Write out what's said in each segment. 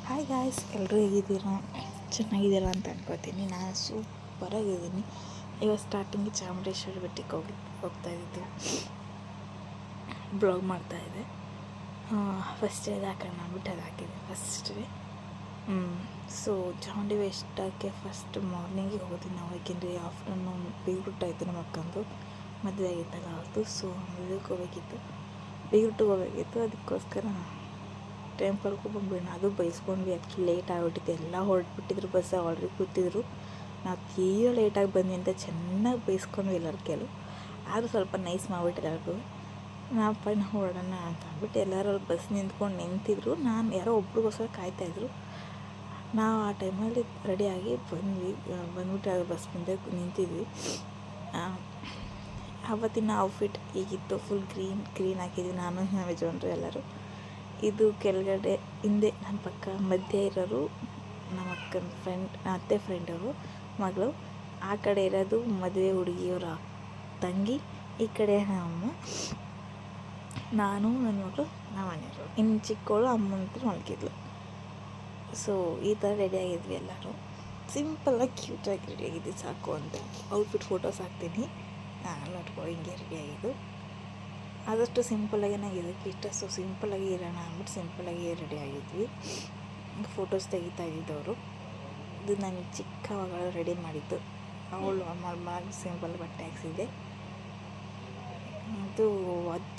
Hi guys, ಎಲ್ಲರೂ ಹೇಗಿದ್ದೀರಾ? ಚೆನ್ನಾಗಿದ್ದೀರಾ ಅಂತ ಅನ್ಕೋತೀನಿ. ನಾನು ಸೂಪರಾಗಿದ್ದೀನಿ. ಇವಾಗ ಸ್ಟಾರ್ಟಿಂಗ್ ಚಾಮುಂಡೇಶ್ವರಿ ಬೆಟ್ಟಕ್ಕೆ ಹೋಗ್ತಾ ಇದ್ದಿದ್ದು ಬ್ಲಾಗ್ ಮಾಡ್ತಾಯಿದ್ದೆ. ಫಸ್ಟ್ ಇದು ಹಾಕೋಣ ಅಂದ್ಬಿಟ್ಟು ಅದು ಹಾಕಿದ್ದೆ ಫಸ್ಟ್ ಡೇ. ಸೊ ಚಾಮುಂಡಿ ಬೆಟ್ಟಕ್ಕೆ ಫಸ್ಟ್ ಮಾರ್ನಿಂಗಿಗೆ ಹೋಗೋದು ನಾವು, ಏಕೆಂದರೆ ಆಫ್ಟರ್ನೂನ್ ಬೀಗ್ರೂಟಾಯಿತು ನಮ್ಮ ಅಕ್ಕಂದು ಮದುವೆ ಆಗಿತ್ತಲ್ಲ ಅವ್ರದ್ದು. ಸೊ ಮದುವೆಗೆ ಹೋಗಬೇಕಿತ್ತು. ಅದಕ್ಕೋಸ್ಕರ ಟೆಂಪಲ್ಗೂ ಬಂದ್ಬಿಡೋಣ. ಅದು ಬೈಸ್ಕೊಂಡ್ವಿ. ಆ್ಯಕ್ಚುಲಿ ಲೇಟ್ ಆಗಿಬಿಟ್ಟಿತ್ತು, ಎಲ್ಲ ಹೊರಟ್ಬಿಟ್ಟಿದ್ರು, ಬಸ್ ಆಲ್ರೆಡಿ ಕೂತಿದ್ರು. ನಾವು ತೀರಾ ಲೇಟಾಗಿ ಬಂದ್ವಿ ಅಂತ ಚೆನ್ನಾಗಿ ಬೈಸ್ಕೊಂಡ್ವಿ ಎಲ್ಲರ ಕೆಲವು. ಆದರೂ ಸ್ವಲ್ಪ ನೈಸ್ ಮಾಡಿಬಿಟ್ಟು ಎಲ್ಲರಿಗೂ ನಾವು ಹೊರಡೋಣ ಅಂತ ಅಂದ್ಬಿಟ್ಟು ಎಲ್ಲರೂ ಅಲ್ಲಿ ಬಸ್ ನಿಂತಿದ್ರು. ನಾನು ಯಾರೋ ಒಬ್ರಿಗೋಸ್ಕರ ಕಾಯ್ತಾಯಿದ್ರು. ನಾವು ಆ ಟೈಮಲ್ಲಿ ರೆಡಿಯಾಗಿ ಬಂದ್ಬಿಟ್ಟು ಬಸ್ ಮುಂದೆ ನಿಂತಿದ್ವಿ. ಆವತ್ತಿನ ಔಟ್ಫಿಟ್ ಹೀಗಿತ್ತು, ಫುಲ್ ಗ್ರೀನ್ ಹಾಕಿದ್ವಿ ನಾನು ನಮ್ಮ ಯಜಮಾನ್ರು ಎಲ್ಲರೂ. ಇದು ಕೆಳಗಡೆ ಹಿಂದೆ ನನ್ನ ಪಕ್ಕ ಮಧ್ಯೆ ಇರೋರು ನಮ್ಮ ಅಕ್ಕನ ಅತ್ತೆ ಫ್ರೆಂಡವರು ಮಗಳು. ಆ ಕಡೆ ಇರೋದು ಮದುವೆ ಹುಡುಗಿಯವರ ತಂಗಿ, ಈ ಕಡೆ ನಮ್ಮಮ್ಮ, ನಾನು, ನನ್ನ ಮಗಳು, ನಮ್ಮ ಮನೆಯವರು. ಇನ್ನು ಚಿಕ್ಕವಳು ಅಮ್ಮನ ಹತ್ರ ಮಲಗಿದ್ಲು. ಸೊ ಈ ಥರ ರೆಡಿಯಾಗಿದ್ವಿ ಎಲ್ಲರೂ. ಸಿಂಪಲ್ಲಾಗಿ ಕ್ಯೂಟಾಗಿ ರೆಡಿಯಾಗಿದ್ವಿ ಸಾಕು ಅಂತ. ಔಟ್ಫಿಟ್ ಫೋಟೋಸ್ ಹಾಕ್ತೀನಿ, ನೋಡ್ಕೊಳ್ಳಿ ಹಿಂಗೆ ರೆಡಿಯಾಗಿದ್ದು. ಆದಷ್ಟು ಸಿಂಪಲ್ಲಾಗಿ ನನಗೆ ಇದಕ್ಕೆ ಇಷ್ಟ. ಸೊ ಸಿಂಪಲ್ಲಾಗಿ ಇರೋಣ ಅಂದ್ಬಿಟ್ಟು ಸಿಂಪಲ್ಲಾಗಿ ರೆಡಿಯಾಗಿದ್ವಿ. ಫೋಟೋಸ್ ತೆಗಿತಾ ಇದ್ದಿದ್ದವರು. ಇದು ನನಗೆ ಚಿಕ್ಕವಾಗ ರೆಡಿ ಮಾಡಿದ್ದು. ಅವಳು ನಾರ್ಮಲಾಗಿ ಸಿಂಪಲ್ ಬಟ್ಟೆ ಹಾಕ್ಸಿದ್ದೆ. ಅದು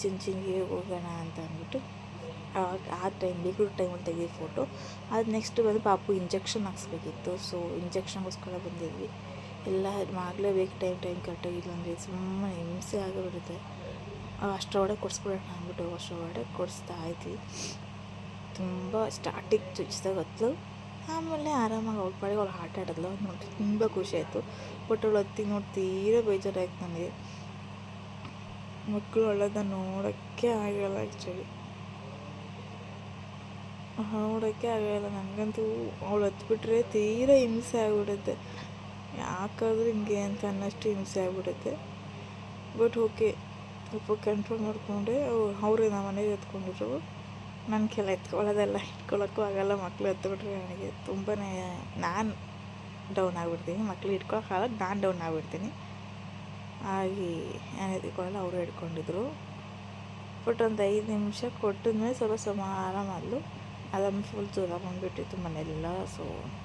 ಚುಂಚಿಗೆ ಹೋಗೋಣ ಅಂತ ಅಂದ್ಬಿಟ್ಟು ಆ ಬೀಗ್ರೂಟ್ ಟೈಮಲ್ಲಿ ತೆಗೆದ ಫೋಟೋ. ಅದು ನೆಕ್ಸ್ಟ್ ಬಂದು ಪಾಪು ಇಂಜೆಕ್ಷನ್ ಹಾಕ್ಸ್ಬೇಕಿತ್ತು. ಸೊ ಇಂಜೆಕ್ಷನ್ಗೋಸ್ಕರ ಬಂದಿದ್ವಿ. ಎಲ್ಲ ಆಗಲೇಬೇಕು, ಟೈಮ್ ಕರೆಕ್ಟಾಗಿಲ್ಲ ಅಂದರೆ ಸುಮ್ಮನೆ ಹಿಂಸೆ ಆಗಿಬಿಡುತ್ತೆ. ಅಷ್ಟರೊಳಗೆ ಕೊಡಿಸ್ಬಿಡೋಣ ಅಂದ್ಬಿಟ್ಟು ಅಷ್ಟರೊಳಗೆ ಕೊಡಿಸ್ತಾ ಇದ್ವಿ. ತುಂಬ ಸ್ಟಾರ್ಟಿಂಗ್ ಚುಚ್ಚಿದಾಗ ಹೊತ್ತಲು, ಆಮೇಲೆ ಆರಾಮಾಗಿ ಅವಳ ಪಾಡಿಗೆ ಅವಳು ಆಟ ಆಡಿದ್ಲು. ನೋಡಿ ತುಂಬ ಖುಷಿಯಾಯಿತು. ಬಟ್ ಅವಳು ಹತ್ತಿಗೆ ನೋಡಿ ತೀರಾ ಬೇಜಾರಾಯ್ತು ನನಗೆ. ಮಕ್ಕಳು ಅಳೋದನ್ನ ನೋಡೋಕ್ಕೆ ಆಗಲ್ಲ. ಆ್ಯಕ್ಚುಲಿ ನನಗಂತೂ ಅವಳು ಹತ್ಬಿಟ್ರೆ ತೀರಾ ಹಿಂಸೆ ಆಗಿಬಿಡುತ್ತೆ. ಯಾಕಾದರೂ ಹಿಂಗೆ ಅಂತ ಅನ್ನೋಷ್ಟು ಹಿಂಸೆ ಆಗಿಬಿಡುತ್ತೆ. ಬಟ್ ಓಕೆ, ಸ್ವಲ್ಪ ಕಂಟ್ರೋಲ್ ಮಾಡಿಕೊಂಡೆ. ಅವರೇ ನಮ್ಮ ಮನೆಗೆ ಎತ್ಕೊಂಡಿದ್ರು. ನನ್ನ ಕೆಲ ಎತ್ಕೊಳ್ಳೋದೆಲ್ಲ ಇಟ್ಕೊಳ್ಳೋಕ್ಕೂ ಆಗಲ್ಲ. ಮಕ್ಕಳು ಎತ್ಬಿಟ್ರೆ ನನಗೆ ತುಂಬಾ ನಾನು ಡೌನ್ ಆಗಿಬಿಡ್ತೀನಿ. ಮಕ್ಕಳು ಇಟ್ಕೊಳ್ಳೋಕ್ಕಾಗಲ್ಲ, ನಾನು ಡೌನ್ ಆಗಿಬಿಡ್ತೀನಿ. ಹಾಗೆ ನಾನು ಎತ್ಕೊಳ್ಳಲ್ಲ, ಅವರು ಹಿಡ್ಕೊಂಡಿದ್ರು. ಬಟ್ ಒಂದು 5 ನಿಮಿಷ ಕೊಟ್ಟಿದ್ಮೇಲೆ ಸ್ವಲ್ಪ ಆರಾಮಲ್ಲು. ಅದಾದ್ಮೇಲೆ ಫುಲ್ ಜ್ವರ ಬಂದುಬಿಟ್ಟಿತ್ತು ಮನೆಯೆಲ್ಲ. ಸೊ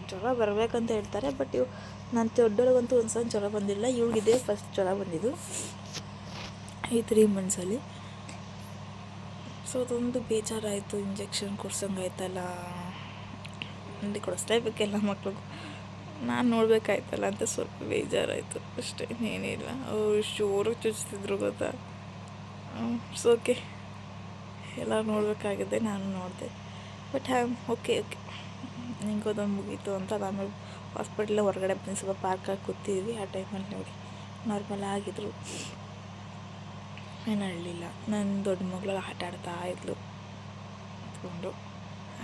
ಜ್ವರ ಬರಬೇಕಂತ ಹೇಳ್ತಾರೆ, ಬಟ್ ನನ್ನ ದೊಡ್ಡವ್ರಿಗಂತೂ ಒಂದು ಸಲ ಜ್ವರ ಬಂದಿಲ್ಲ. ಇವಳಿಗಿದೆ ಫಸ್ಟ್ ಜ್ವರ ಬಂದಿದ್ದು ಈ 3 ಮಂತ್ಸಲ್ಲಿ. ಸೊ ಅದೊಂದು ಬೇಜಾರಾಯಿತು. ಇಂಜೆಕ್ಷನ್ ಕೊಡ್ಸೋಂಗಾಯ್ತಲ್ಲ, ಅಲ್ಲಿ ಕೊಡಿಸ್ಲೇಬೇಕೆಲ್ಲ ಮಕ್ಳಿಗೂ, ನಾನು ನೋಡಬೇಕಾಯ್ತಲ್ಲ ಅಂತ ಸ್ವಲ್ಪ ಬೇಜಾರಾಯಿತು ಅಷ್ಟೇ, ಏನಿಲ್ಲ. ಅವ್ರು ಜೋರಾಗಿ ಚುಚ್ತಿದ್ರು ಗೊತ್ತಾ. ಓಕೆ, ಎಲ್ಲ ನೋಡಬೇಕಾಗಿದೆ, ನಾನು ನೋಡಿದೆ. ಬಟ್ ಓಕೆ ನಿಂಗೆ ಅದೊಂದು ಮುಗೀತು ಅಂತ. ಅದಾದಮೇಲೆ ಹಾಸ್ಪಿಟ್ಲ ಹೊರಗಡೆ ಬಂದು ಸ್ವಲ್ಪ ಪಾರ್ಕಾಗಿ ಕೂತಿದ್ವಿ. ಆ ಟೈಮಲ್ಲಿ ನೋಡಿ ನಾರ್ಮಲ್ ಆಗಿದ್ರು, ಏನು ಅಳಲಿಲ್ಲ. ನನ್ನ ದೊಡ್ಡ ಮಗಳು ಆಟ ಆಡ್ತಾ ಇದ್ಲು ಅಂದ್ಕೊಂಡು.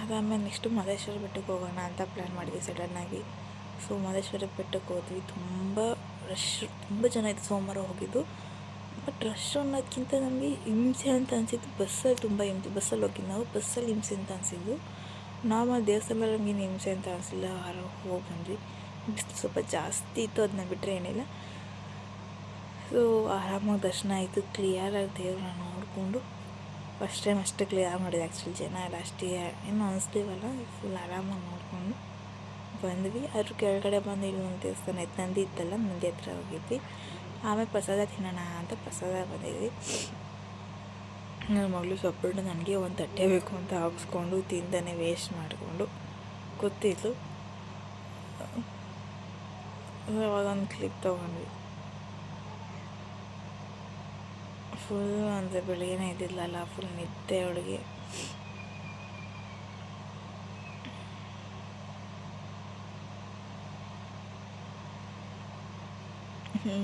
ಅದಾದಮೇಲೆ ನೆಕ್ಸ್ಟು ಮಹದೇಶ್ವರ ಬೆಟ್ಟಕ್ಕೆ ಹೋಗೋಣ ಅಂತ ಪ್ಲ್ಯಾನ್ ಮಾಡಿದ್ವಿ ಸಡನ್ನಾಗಿ. ಸೊ ಮಹದೇಶ್ವರ ಬೆಟ್ಟಕ್ಕೆ ಹೋದ್ವಿ. ತುಂಬ ಜನ ಇತ್ತು. ಸೋಮವಾರ ಹೋಗಿದ್ದು. ಬಟ್ ರಶ್ ಅನ್ನೋದಕ್ಕಿಂತ ನಮಗೆ ಹಿಂಸೆ ಅಂತ ಅನಿಸಿದ್ದು ಬಸ್ಸಲ್ಲಿ. ತುಂಬ ಹಿಂಸೆ, ಬಸ್ಸಲ್ಲಿ ಹೋಗಿದ್ದು ನಾವು. ಬಸ್ಸಲ್ಲಿ ಹಿಂಸೆ ಅಂತ ಅನಿಸಿದ್ದು. ನಾರ್ಮಲ್ ದೇವಸ್ಥಾನದಲ್ಲಿ ನಮಗೇನು ಹಿಂಸೆ ಅಂತ ಅನಿಸಿಲ್ಲ. ಹೋಗಿ ಬಂದ್ವಿ. ಬಿಸಿಲು ಸ್ವಲ್ಪ ಜಾಸ್ತಿ ಇತ್ತು, ಅದನ್ನ ಬಿಟ್ಟರೆ ಏನಿಲ್ಲ. ಸೊ ಆರಾಮಾಗಿ ದರ್ಶನ ಆಯಿತು. ಕ್ಲಿಯರಾಗಿ ದೇವ್ರನ್ನ ನೋಡಿಕೊಂಡು ಫಸ್ಟ್ ಟೈಮ್ ಅಷ್ಟು ಕ್ಲಿಯರ್ ಮಾಡಿದೆ. ಆ್ಯಕ್ಚುಲಿ ಜನ ಎಲ್ಲ ಅಷ್ಟೇ ಏನು ಅನಿಸ್ತೀವಲ್ಲ, ಫುಲ್ ಆರಾಮಾಗಿ ನೋಡಿಕೊಂಡು ಬಂದ್ವಿ. ಅದ್ರ ಕೆಳಗಡೆ ಬಂದು ಇಲ್ಲಿ ಒಂದು ದೇವಸ್ಥಾನ ಇತ್ತು, ನಂದಿ ಇತ್ತಲ್ಲ, ನಂದಿ ಹತ್ರ ಹೋಗಿದ್ವಿ. ಆಮೇಲೆ ಪ್ರಸಾದ ತಿನ್ನೋಣ ಅಂತ ಪ್ರಸಾದ ಬಂದಿದ್ವಿ. ನನ್ನ ಮಗಳು ಸೊಪ್ಪು ನನಗೆ ಒಂದು ತಟ್ಟೆ ಬೇಕು ಅಂತ ಹಾಕ್ಸ್ಕೊಂಡು ತಿಂದಾನೆ ವೇಸ್ಟ್ ಮಾಡಿಕೊಂಡು ಕೂತಿದ್ಲು. ಅವಾಗ ಒಂದು ಕ್ಲಿಪ್ ತೊಗೊಂಡ್ವಿ. ಫುಲ್ ಅಂದರೆ ಬೆಳಗ್ಗೆನೇ ಇದ್ದಿಲ್ಲಲ್ಲ, ಫುಲ್ ನಿದ್ದೆ ಅವಳಿಗೆ.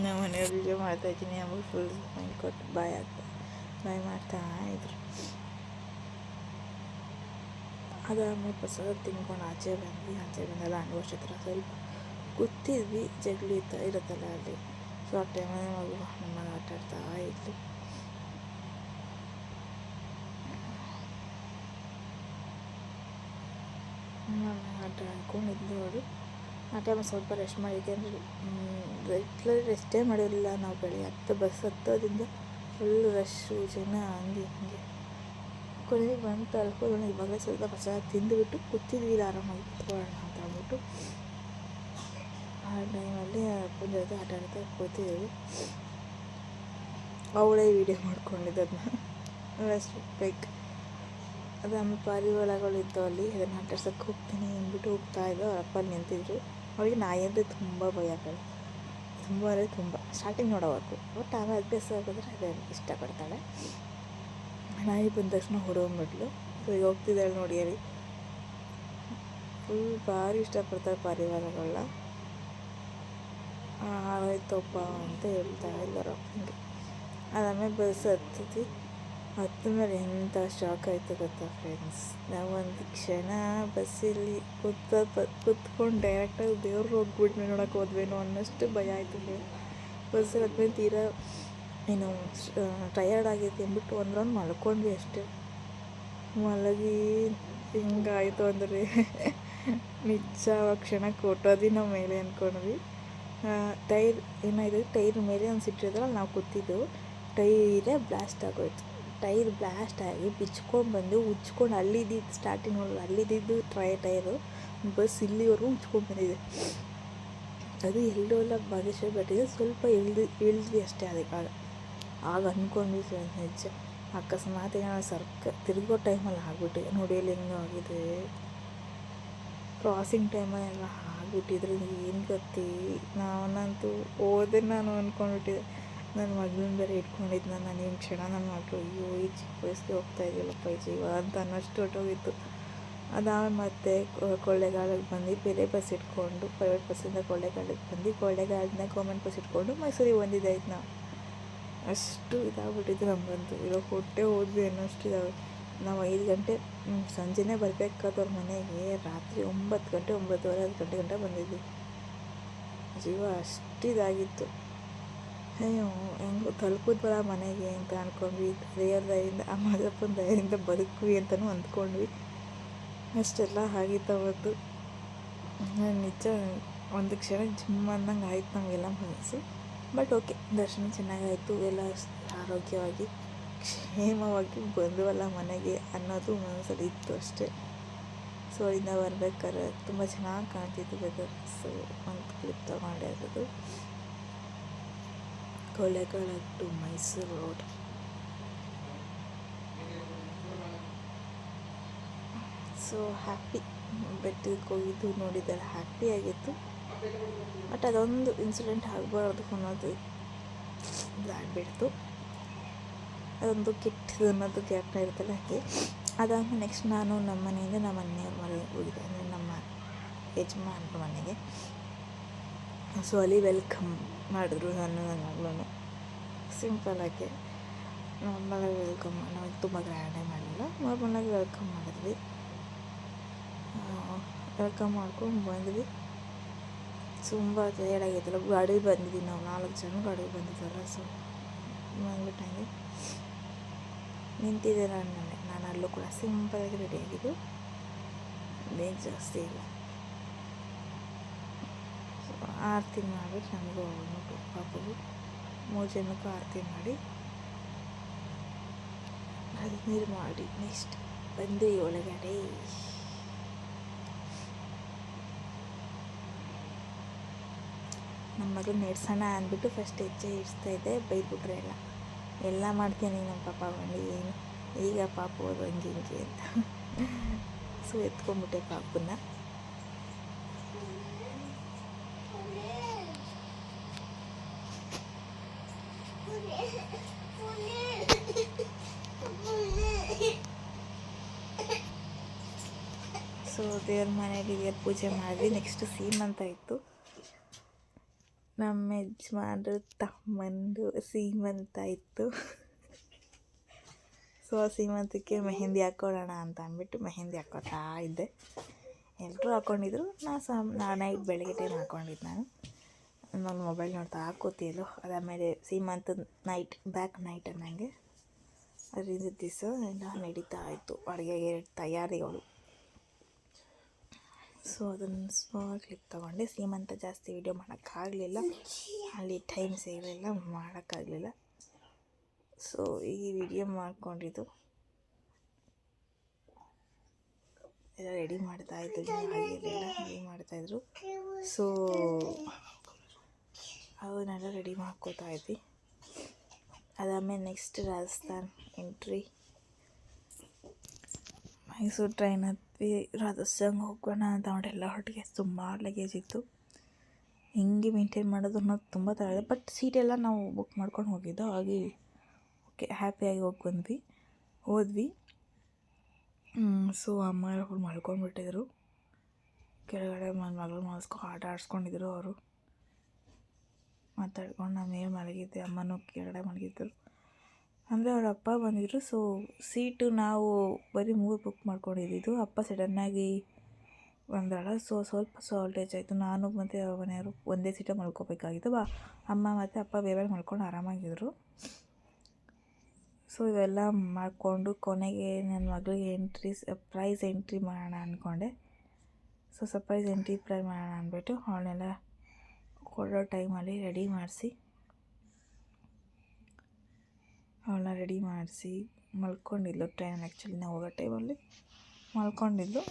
ನಮ್ಮ ಮನೆಯವ್ರು ವಿಡಿಯೋ ಮಾಡ್ತಾಯಿದ್ದೀನಿ ಆಮೇಲೆ ಫುಲ್ ಮೈಂಡ್ ಕೊಟ್ಟು ಬಾಯ್ ಮಾಡ್ತಾಯಿದ್ರು. ಅದಾದಮೇಲೆ ಪ್ರಸಾದ ತಿನ್ಕೊಂಡು ಆಚೆ ಬಂದೆಲ್ಲ ಅನ್ವರ್ಷ ಹತ್ರ ಸ್ವಲ್ಪ ಕೂತಿದ್ವಿ. ಜಗಲಿ ಇರುತ್ತಲ್ಲ ಅಲ್ಲಿ. ಸೊ ಆ ಟೈಮಲ್ಲಿ ಮಗು ನಮ್ಮ ಆಟ ಆಡ್ತಾ ಇದ್ಲು. ಆಟ ಆಡ್ಕೊಂಡಿದ್ದು ಅವಳು. ಆ ಟೈಮಲ್ಲಿ ಸ್ವಲ್ಪ ರೆಸ್ಟ್ ಮಾಡಿದ್ದೆ. ಅಂದರೆ ರೆಗ್ಯುಲರ್ ರೆಸ್ಟೇ ಮಾಡಿರಲಿಲ್ಲ ನಾವು. ಬೆಳಿಗ್ಗೆ ಬಸ್ ಹತ್ತೋದ್ರಿಂದ ಫುಲ್ ರಶ್ಶು ಜನ ಹಂಗೆ ಹಿಂಗೆ. ಕೊನೆಗೆ ಬಂದು ತಲುಪೋದು ಇವಾಗ ಸ್ವಲ್ಪ ಪ್ರಸಾದ ತಿಂದುಬಿಟ್ಟು ಕೂತಿದ್ವಿ, ಆರಾಮಾಗಿ ಕೂತ್ಕೊಳ್ಳೋಣ ಅಂತ ಅಂದ್ಬಿಟ್ಟು. ಆ ಟೈಮಲ್ಲಿ ಅಪ್ಪನ ಜೊತೆ ಆಟ ಆಡ್ತಾ ಕೂತಿದ್ದೀವಿ. ಅವಳೇ ವೀಡಿಯೋ ಮಾಡ್ಕೊಂಡಿದ್ದು ಅದನ್ನ ಅಷ್ಟು ಬೇಕ್. ಅದು ಆಮೇಲೆ ಪಾರಿವಾಳಗಳಿದ್ದು ಅಲ್ಲಿ, ಅದನ್ನು ಆಟಾಡ್ಸೋಕ್ಕೆ ಹೋಗ್ತೀನಿ ಅಂದ್ಬಿಟ್ಟು ಹೋಗ್ತಾಯಿದ್ದು. ಅವ್ರ ಅಪ್ಪ ನಿಂತಿದ್ರು. ಅವಳಿಗೆ ನಾಯಿ ಅಂದರೆ ತುಂಬ ಭಯ ಕಡೆ, ತುಂಬ ಅಂದರೆ ತುಂಬ. ಸ್ಟಾರ್ಟಿಂಗ್ ನೋಡೋವರೆಗೂ, ಬಟ್ ಆಮೇಲೆ ಅಭ್ಯಾಸ ಆಗಿದ್ರೆ ಅದೇ ಇಷ್ಟಪಡ್ತಾಳೆ. ನಾಯಿ ಬಂದ ತಕ್ಷಣ ಹೊಡೋಗ್ಬಿಟ್ಲು. ಈಗ ಹೋಗ್ತಿದ್ದಾಳೆ ನೋಡಿ ಅಲ್ಲಿ. ಫುಲ್ ಭಾರಿ ಇಷ್ಟಪಡ್ತಾಳೆ ಪಾರಿವಾಳಗಳನ್ನ. ಆಯ್ತಪ್ಪ ಅಂತ ಹೇಳ್ತಾ ಇದ್ದಾರೆ ಅಪ್ಪನಿಗೆ. ಅದಾದಮೇಲೆ ಬಸ್ ಹತ್ತಿದ ಮೇಲೆ ಎಂಥ ಶಾಕ್ ಆಯಿತು ಗೊತ್ತಾ ಫ್ರೆಂಡ್ಸ್. ನಾವು ಒಂದು ಕ್ಷಣ ಬಸ್ಸಲ್ಲಿ ಕೂತ್ಕೊಂಡು ಡೈರೆಕ್ಟಾಗಿ ದೇವ್ರು ಹೋಗ್ಬಿಟ್ಟು ನೋಡೋಕೆ ಹೋದ್ವೇನೋ ಅನ್ನೋಷ್ಟು ಭಯ ಆಯಿತು. ಬಸ್ಸಲ್ಲಿ ಹತ್ಮೇಲೆ ತೀರಾ ಏನು ಟಯರ್ಡ್ ಆಗೈತಿ ಅಂದ್ಬಿಟ್ಟು ಒಂದು ರೌಂಡ್ ಮಲ್ಕೊಂಡ್ವಿ ಅಷ್ಟೇ. ಮಲಗಿ ಹಿಂಗಾಯಿತು ಅಂದರೆ ನಿಜ ಕ್ಷಣ ಕೊಟ್ಟೋದಿ ನಾವು ಮೇಲೆ ಅಂದ್ಕೊಂಡ್ವಿ. ಟೈರ್ ಏನಾಯಿತು, ಟೈರ್ ಮೇಲೆ ಒಂದು ಸಿಟ್ಟಿರೋದ್ರಲ್ಲಿ ನಾವು ಕೂತಿದ್ದೆವು. ಟೈರೇ ಬ್ಲಾಸ್ಟ್ ಆಗೋಯ್ತು. ಟೈರ್ ಬ್ಲಾಸ್ಟ್ ಆಗಿ ಬಿಚ್ಕೊಂಡು ಬಂದು ಉಜ್ಕೊಂಡು ಅಲ್ಲಿದ್ದಿದ್ದು ಸ್ಟಾರ್ಟಿಂಗ್ ನೋಡೋದು, ಅಲ್ಲಿದ್ದು ಟೈರು ಬಸ್ ಇಲ್ಲಿವರೆಗೂ ಉಜ್ಕೊಂಡು ಬಂದಿದೆ. ಅದು ಎಲ್ಲೋ ಎಲ್ಲ ಬಾದೇಶ್ವರ ಬೆಟ್ಟಿದೆ, ಸ್ವಲ್ಪ ಇಳಿದ್ವಿ ಅಷ್ಟೇ. ಅದಕ್ಕಾಗ ಅಂದ್ಕೊಂಡ್ವಿ ನಿಜ ಅಕಸ್ಮಾತ್ ಏನೋ ತಿರುಗೋ ಟೈಮಲ್ಲಿ ಆಗ್ಬಿಟ್ಟಿದೆ ನೋಡಿ. ಅಲ್ಲಿ ಹೆಂಗೆ ಆಗಿದೆ, ಕ್ರಾಸಿಂಗ್ ಟೈಮಲ್ಲೆಲ್ಲ ಆಗ್ಬಿಟ್ಟಿದ್ರೆ ಏನು ಗತಿ. ನಾನಂತೂ ಹೋದೆ ನಾನು ಅಂದ್ಕೊಂಡ್ಬಿಟ್ಟಿದ್ದೆ. ನನ್ನ ಮಗಳನ್ನ ಬೇರೆ ಇಟ್ಕೊಂಡಿದ್ದು ನಾನು ಏನು ಕ್ಷಣ. ನನ್ನ ಮಗಳು ಅಯ್ಯೋ ಈ ಚಿಕ್ಕ ವಯಸ್ಸಿಗೆ ಹೋಗ್ತಾ ಇದೆಯಲ್ಲಪ್ಪ ಈ ಜೀವ ಅಂತ ಅನ್ನೋಷ್ಟು ಹೊಟ್ಟೋಗಿತ್ತು. ಅದಾದ್ಮೇಲೆ ಮತ್ತೆ ಕೊಳ್ಳೇಗಾಲಕ್ಕೆ ಬಂದು ಬೇರೆ ಬಸ್ ಇಟ್ಕೊಂಡು, ಪ್ರೈವೇಟ್ ಬಸ್ಸಿಂದ ಕೊಳ್ಳೇಗಾಲಕ್ಕೆ ಬಂದು, ಕೊಳ್ಳೇಗಾಲದಿಂದ ಗೌರ್ಮೆಂಟ್ ಬಸ್ ಇಟ್ಕೊಂಡು ಮೈಸೂರಿಗೆ ಬಂದಿದ್ದಾಯ್ತು. ನಾವು ಅಷ್ಟು ಇದಾಗ್ಬಿಟ್ಟಿದ್ದು ನಮಗಂತೂ. ಇರೋ ಹೊಟ್ಟೆ ಹೋದ್ವಿ ಅನ್ನೋಷ್ಟು ಇದಾವೆ. ನಾವು 5 ಗಂಟೆ ಸಂಜೆನೇ ಬರಬೇಕಾದವ್ರ ಮನೆಗೆ ರಾತ್ರಿ 9 ಗಂಟೆ 9:30 10 ಗಂಟೆ ಬಂದಿದ್ವಿ. ಜೀವ ಅಷ್ಟಿದಾಗಿತ್ತು. ಅಯ್ಯೋ ಹೆಂಗೋ ತಲುಪಿದ್ವಲ್ಲ ಮನೆಗೆ ಅಂತ ಅಂದ್ಕೊಂಡ್ವಿ. ದೇವ್ರ ದಯೆಯಿಂದ, ಆ ಮಾದಪ್ಪನ ದಯೆಯಿಂದ ಬದುಕ್ವಿ ಅಂತಲೂ ಅಂದ್ಕೊಂಡ್ವಿ. ಅಷ್ಟೆಲ್ಲ ಆಗಿತ್ತು ಅವತ್ತು. ನಿಜ ಒಂದು ಕ್ಷಣ ಜಿಮ್ ಅಂದಂಗೆ ಆಯ್ತು ನಮಗೆಲ್ಲ ಮನಸ್ಸು. ಬಟ್ ಓಕೆ, ದರ್ಶನ ಚೆನ್ನಾಗಾಯಿತು. ಎಲ್ಲ ಆರೋಗ್ಯವಾಗಿ ಕ್ಷೇಮವಾಗಿ ಬಂದವಲ್ಲ ಮನೆಗೆ ಅನ್ನೋದು ಮನಸ್ಸಲ್ಲಿ ಇತ್ತು ಅಷ್ಟೇ. ಸೊ ಅಲ್ಲಿಂದ ಬರ್ಬೇಕಾದ್ರೆ ತುಂಬ ಚೆನ್ನಾಗಿ ಕಾಣ್ತಿತ್ತು ವೆದರ್. ಸೊ ಒಂದು ಕ್ಲಿಪ್ ತೊಗೊಂಡಿರೋದು. Kollegal to Mysuru road. So happy. ಬೆಟ್ಟಕ್ಕೆ ಹೋಗಿದ್ದು ನೋಡಿದ್ದಾರೆ, ಹ್ಯಾಪಿ ಆಗಿತ್ತು. ಬಟ್ ಅದೊಂದು ಇನ್ಸಿಡೆಂಟ್ ಆಗಬಾರ್ದು ಅನ್ನೋದು ಇದಾಗ್ಬಿಡ್ತು. ಅದೊಂದು ಕೆಟ್ಟದು ಅನ್ನೋದು ಗ್ಯಾಪ್ನ ಇರುತ್ತಲ್ಲ ಹಾಗೆ. ಅದಾದಮೇಲೆ ನೆಕ್ಸ್ಟ್ ನಾನು ನಮ್ಮ ಮನೆಯಿಂದ ನಮ್ಮ ಮನೆಯವ್ರ ಮನೆಗೆ ಹೋಗಿದ್ದೆ, ಅಂದರೆ ನಮ್ಮ ಯಜಮಾನ್ರ ಮನೆಗೆ. ಸೊ ಅಲ್ಲಿ ವೆಲ್ಕಮ್ ಮಾಡಿದ್ರು ನನ್ನ ಮಗಳೂ. ಸಿಂಪಲಾಗಿ ನಾರ್ಮಲಾಗಿ ವೆಲ್ಕಮ್, ನಾವು ತುಂಬ ಗ್ರ್ಯಾಂಡೇ ಮಾಡಲಿಲ್ಲ, ನಾರ್ಮಲಾಗಿ ವೆಲ್ಕಮ್ ಮಾಡಿದ್ವಿ. ವೆಲ್ಕಮ್ ಮಾಡ್ಕೊಂಡು ಬಂದ್ವಿ. ತುಂಬ ಟಯರ್ಡಾಗಿತ್ತಲ್ಲ, ಗಾಡಿ ಬಂದಿದ್ವಿ ನಾವು 4 ಜನ ಗಾಡಿ ಬಂದಿದ್ದಲ್ಲ. ಸೊ ಬಂದ್ಬಿಟ್ಟಂಗೆ ನಿಂತಿದ್ದೆ ನಾನು ಅಲ್ಲೂ ಕೂಡ ಸಿಂಪಲಾಗಿ ರೆಡಿಯಾಗಿದ್ದು, ಬೇಗ ಜಾಸ್ತಿ ಇಲ್ಲ. ಸೊ ಆರತಿ ಮಾಡಿಬಿಟ್ಟು ನನಗೂ ಅವನು ಪಾಪಗೂ 3 ಜನಕ್ಕೂ ಆರತಿ ಮಾಡಿ ನೀರು ಮಾಡಿ ನೆಕ್ಸ್ಟ್ ಬಂದು ಒಳಗಡೆ. ನಮ್ಮ ಮಗಳು ನೆಡ್ಸೋಣ ಅಂದ್ಬಿಟ್ಟು ಫಸ್ಟ್ ಹೆಜ್ಜೆ ಇಡ್ಸ್ತಾಯಿದ್ದೆ, ಬೈದ್ಬಿಟ್ರೆ ಎಲ್ಲ ಮಾಡ್ತೀನಿ ನಮ್ಮ ಪಾಪ ಬಂದು ಏನು ಈಗ ಪಾಪು ಅದು ಹಂಗೆ ಹಿಂಗೆ ಅಂತ. ಸೊ ಎತ್ಕೊಂಡ್ಬಿಟ್ಟೆ ಪಾಪನ್ನ. ಸೊ ದೇವ್ರ ಮನೇಲಿ ದೇವ್ರ ಪೂಜೆ ಮಾಡಿದ್ವಿ. ನೆಕ್ಸ್ಟ್ ಸೀಮಂತ ಇತ್ತು, ನಮ್ಮ ಯಜಮಾನ್ರು ತಮ್ಮಂದು ಸೀಮಂತ ಇತ್ತು. ಸೊ ಆ ಸೀಮಂತಕ್ಕೆ ಮೆಹಂದಿ ಹಾಕ್ಕೊಳ್ಳೋಣ ಅಂತ ಅಂದ್ಬಿಟ್ಟು ಮೆಹಂದಿ ಹಾಕ್ಕೊತಾ ಇದ್ದೆ. ಎಲ್ಲರೂ ಹಾಕ್ಕೊಂಡಿದ್ರು, ನೈಟ್ ಬೆಳಗ್ಗೆ ಟೈಮ್ ಹಾಕ್ಕೊಂಡಿದ್ದು. ನಾನು ಮೊಬೈಲ್ ನೋಡ್ತಾ ಹಾಕೋತಿದ್ಲು. ಅದಾದಮೇಲೆ ಸೀಮಂತದ ನೈಟ್ ಬ್ಯಾಕ್ ನೈಟ್ ಅನ್ನಂಗೆ ಅದರಿಂದ ದಿವಸ ಎಲ್ಲ ನಡೀತಾ ಇತ್ತು ಅಡುಗೆಗೆ ತಯಾರಿಗಳು. ಸೊ ಅದನ್ನು ಸ್ಮಾಲ್ ಕ್ಲಿಪ್ ತೊಗೊಂಡೆ. ಸೀಮಂತ ಜಾಸ್ತಿ ವೀಡಿಯೋ ಮಾಡೋಕ್ಕಾಗಲಿಲ್ಲ, ಅಲ್ಲಿ ಟೈಮ್ ಸಿಗಲಿಲ್ಲ, ಮಾಡೋಕ್ಕಾಗಲಿಲ್ಲ. ಸೊ ಈ ವಿಡಿಯೋ ಮಾಡ್ಕೊಂಡಿದ್ದು ಎಲ್ಲ ರೆಡಿ ಮಾಡ್ತಾಯಿದ್ರು, ಆಗಿರಲಿಲ್ಲ ರೆಡಿ ಮಾಡ್ತಾಯಿದ್ರು. ಸೊ ಅವನ್ನೆಲ್ಲ ರೆಡಿ ಮಾಡ್ಕೋತಾ ಇದ್ವಿ. ಅದಾದಮೇಲೆ next Rajasthan entry, Mysuru train ಹತ್ವಿ, ರಾಜಸ್ಥಾನ್ಗೆ ಹೋಗೋಣ ಅಂತ ಅವರೆಲ್ಲ ಹೊರಟಿಗೆ ತುಂಬ ಲಗೇಜ್ ಇತ್ತು. ಹಿಂಗೆ ಮೇಂಟೈನ್ ಮಾಡೋದು ಅನ್ನೋದು ತುಂಬ ತಡ. ಬಟ್ ಸೀಟೆಲ್ಲ ನಾವು ಬುಕ್ ಮಾಡ್ಕೊಂಡು ಹೋಗಿದ್ದು, ಹಾಗೆ ಓಕೆ ಹ್ಯಾಪಿಯಾಗಿ ಹೋದ್ವಿ. ಸೊ ಅಮ್ಮ ಅವ್ರು ಮಲ್ಕೊಂಡ್ಬಿಟ್ಟಿದ್ರು ಕೆಳಗಡೆ. ಮಗಳು ಆಟ ಆಡಿಸ್ಕೊಂಡಿದ್ರು. ಅವರು ಮಾತಾಡ್ಕೊಂಡು ನಾನು ಮೇಲೆ ಮಲಗಿದ್ದೆ, ಅಮ್ಮನೂ ಕೆಳಗಡೆ ಮಲಗಿದ್ದರು. ಅಂದರೆ ಅವ್ರ ಅಪ್ಪ ಬಂದಿದ್ದರು. ಸೊ ಸೀಟು ನಾವು ಬರೀ 3 ಬುಕ್ ಮಾಡ್ಕೊಂಡಿದ್ದು. ಅಪ್ಪ ಸಡನ್ನಾಗಿ ಬಂದಳ. ಸೊ ಸ್ವಲ್ಪ ಸಾಲ್ಟೇಜ್ ಆಯಿತು. ನಾನು ಮತ್ತು ಅವ್ರ ಮನೆಯವರು ಒಂದೇ ಸೀಟಲ್ಲಿ ಮಲ್ಕೋಬೇಕಾಗಿತ್ತು. ಅಮ್ಮ ಮತ್ತು ಅಪ್ಪ ಬೇರೆ ಮಲ್ಕೊಂಡು ಆರಾಮಾಗಿದ್ದರು. ಸೊ ಇವೆಲ್ಲ ಮಾಡಿಕೊಂಡು ಕೊನೆಗೆ ನನ್ನ ಮಗಳಿಗೆ ಸರ್ಪ್ರೈಸ್ ಎಂಟ್ರಿ ಮಾಡೋಣ ಅಂದ್ಕೊಂಡೆ. ಸೊ ಸರ್ಪ್ರೈಸ್ ಎಂಟ್ರಿ ಮಾಡೋಣ ಅಂದ್ಬಿಟ್ಟು ಅವಳನ್ನೆಲ್ಲ ಕೊಡೋ ಟೈಮಲ್ಲಿ ಅವಳನ್ನ ರೆಡಿ ಮಾಡಿಸಿ ಮಲ್ಕೊಂಡಿದ್ಲು. ಟ್ರೈನಲ್ಲಿ ಆ್ಯಕ್ಚುಲಿ ನಾವು ಹೋಗೋ ಟೈಮಲ್ಲಿ ಮಲ್ಕೊಂಡಿದ್ಲು.